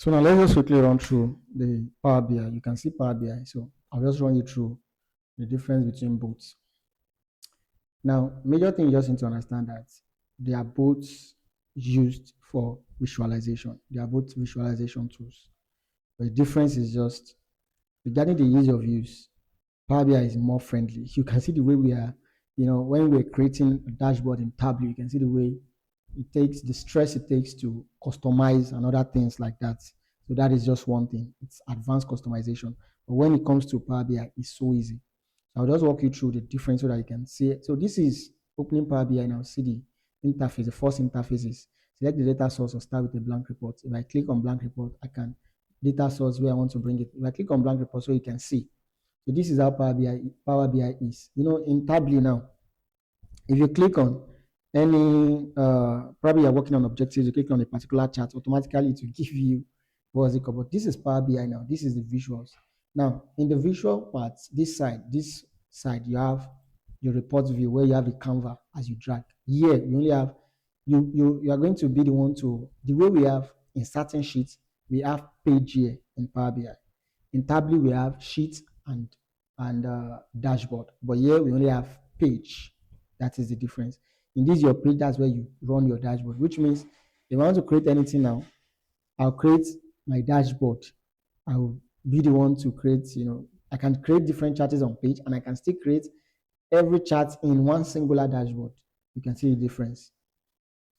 So now let's just quickly run through the Power BI. You can see Power BI. So I'll just run you through the difference between both. Now, major thing you just need to understand that they are both used for visualization. They are both visualization tools. But the difference is just regarding the ease of use. Power BI is more friendly. You can see the way we are, when we're creating a dashboard in Tableau, you can see the way it takes the stress it takes to customize and other things like that. So that is just one thing. It's advanced customization. But when it comes to Power BI, it's so easy. So I'll just walk you through the difference so that you can see it. So this is opening Power BI now. See the interface. The first interface is select the data source or start with a blank report. If I click on blank report, I can data source where I want to bring it. If I click on blank report, so you can see. So this is how Power BI is. In Tableau now, if you click on any, probably you're working on objectives, you click on a particular chart, automatically it will give you what's it called. But this is Power BI now. This is the visuals. Now, in the visual part, this side, you have your report view where you have a Canva as you drag. Here, you only have, you are going to be the one to, the way we have in certain sheets, we have page here in Power BI. In Tableau, we have sheet and dashboard, but here we only have page. That is the difference. In this your page, that's where you run your dashboard, which means if I want to create anything now, I'll create my dashboard. I'll be the one to create, I can create different charts on page, and I can still create every chart in one singular dashboard. You can see the difference.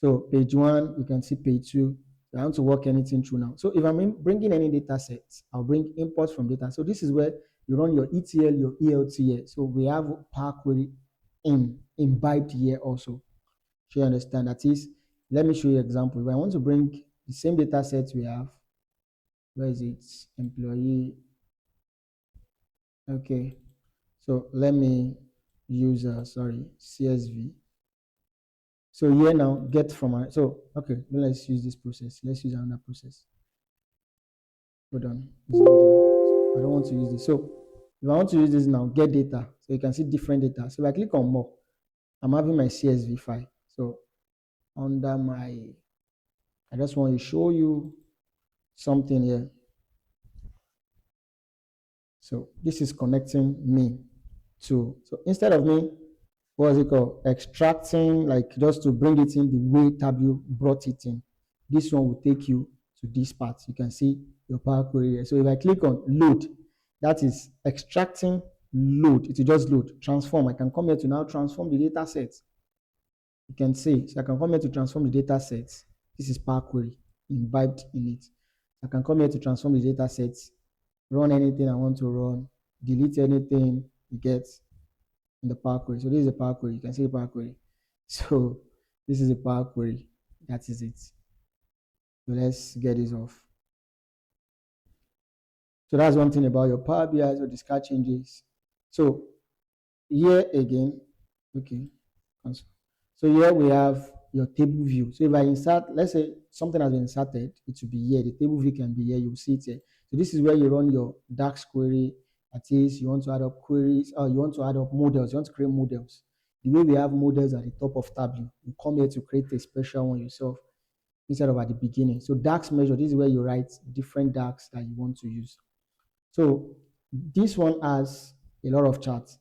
So page one, you can see page two. I want to work anything through now. So if I'm bringing any data sets, I'll bring imports from data. So this is where you run your ETL, your ELT here. So we have Power Query imbibed here also. So you understand that is, let me show you an example. If I want to bring the same data sets we have, where is it? Employee. Okay. So let me use, CSV. So here now, get from, okay, let's use this process. Let's use another process. Hold on, it's loading. I don't want to use this. So if I want to use this now, get data. So you can see different data. So if I click on more, I'm having my CSV file. So under I just want to show you something here. So this is connecting me to, so instead of me, what is it called? Extracting, like just to bring it in the way Tableau brought it in. This one will take you to this part. You can see your Power Query here. So if I click on load, that is extracting load. It will just load, transform. I can come here to now transform the data set. You can see, so I can come here to transform the data sets. This is Power Query imbibed in it. I can come here to transform the data sets, run anything I want to run, delete anything you get in the Power Query. So this is a Power Query. You can see the Power Query. So this is a Power Query. That is it. So let's get this off. So that's one thing about your Power BI. So discard changes. So here again, okay. So here we have your table view. So if I insert, let's say something has been inserted, it will be here. The table view can be here. You'll see it here. So this is where you run your DAX query. That is, you want to add up queries, or you want to add up models. You want to create models. The way we have models at the top of Tableau, you come here to create a special one yourself instead of at the beginning. So DAX measure, this is where you write different DAX that you want to use. So this one has a lot of charts.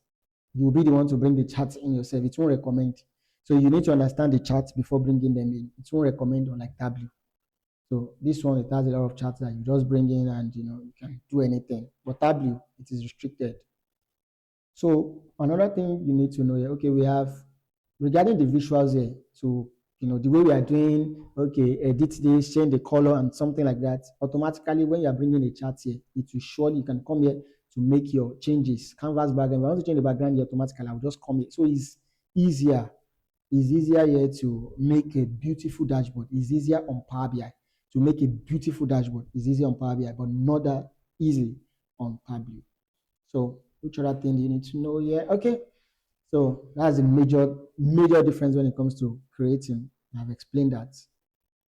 You will be the one to bring the charts in yourself. It won't recommend. So you need to understand the charts before bringing them in. It won't recommend on like Tableau. So this one, it has a lot of charts that you just bring in and you can do anything. But Tableau, it is restricted. So another thing you need to know here, okay, we have regarding the visuals here. So the way we are doing, okay, edit this, change the color and something like that. Automatically, when you are bringing a chart here, it will surely, you can come here to make your changes. Canvas background, if I want to change the background here automatically, I'll just come here. So it's easier. It's easier here to make a beautiful dashboard. It's easier on Power BI to make a beautiful dashboard. It's easier on Power BI, but not that easy on Tableau. So which other thing do you need to know here? Okay. So that's a major difference when it comes to creating. I've explained that.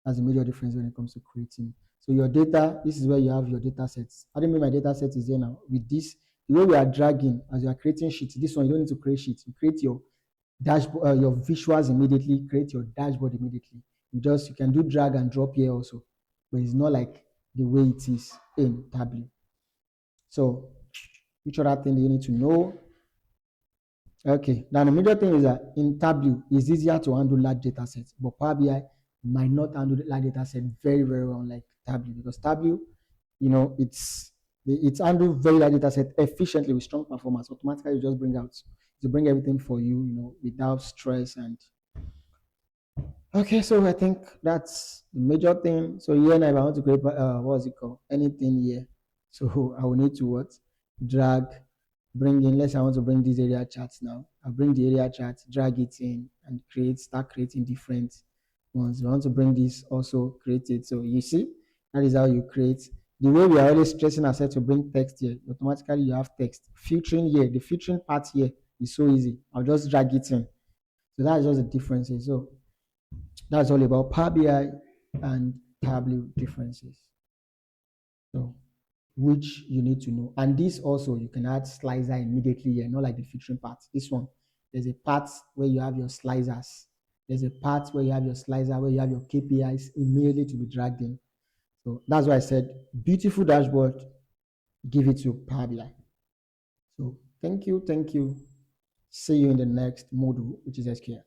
That's a major difference when it comes to creating. So your data, this is where you have your data sets. How do you mean my data set is here now? With this, the way we are dragging, as you are creating sheets, this one, you don't need to create sheets. You create your dashboard, your visuals immediately, create your dashboard immediately. You can do drag and drop here also, but it's not like the way it is in Tableau. So, which other thing do you need to know? Okay, now the major thing is that in Tableau, it's easier to handle large data sets, but Power BI might not handle the large data set very, very well like Tableau, because Tableau, it's handle very large data set efficiently with strong performance. Automatically, you just bring everything for you, without stress. And okay, so I think that's the major thing. So here now, if I want to create, what's it called? Anything here. So I will need to what? Drag, bring in. Let's say I want to bring these area charts now. I'll bring the area chart, drag it in, and start creating different ones. If I want to bring this, also create it. So you see, that is how you create. The way we are always stressing ourselves to bring text here, automatically you have text. Filtering here, the filtering part here is so easy. I'll just drag it in. So that's just the differences. So that's all about Power BI and Tableau differences. So, which you need to know. And this also, you can add slicer immediately here, not like the filtering part. This one, there's a part where you have your slicers. There's a part where you have your slicer, where you have your KPIs immediately to be dragged in. So that's why I said, beautiful dashboard, give it to Power BI. So thank you. See you in the next module, which is SQL.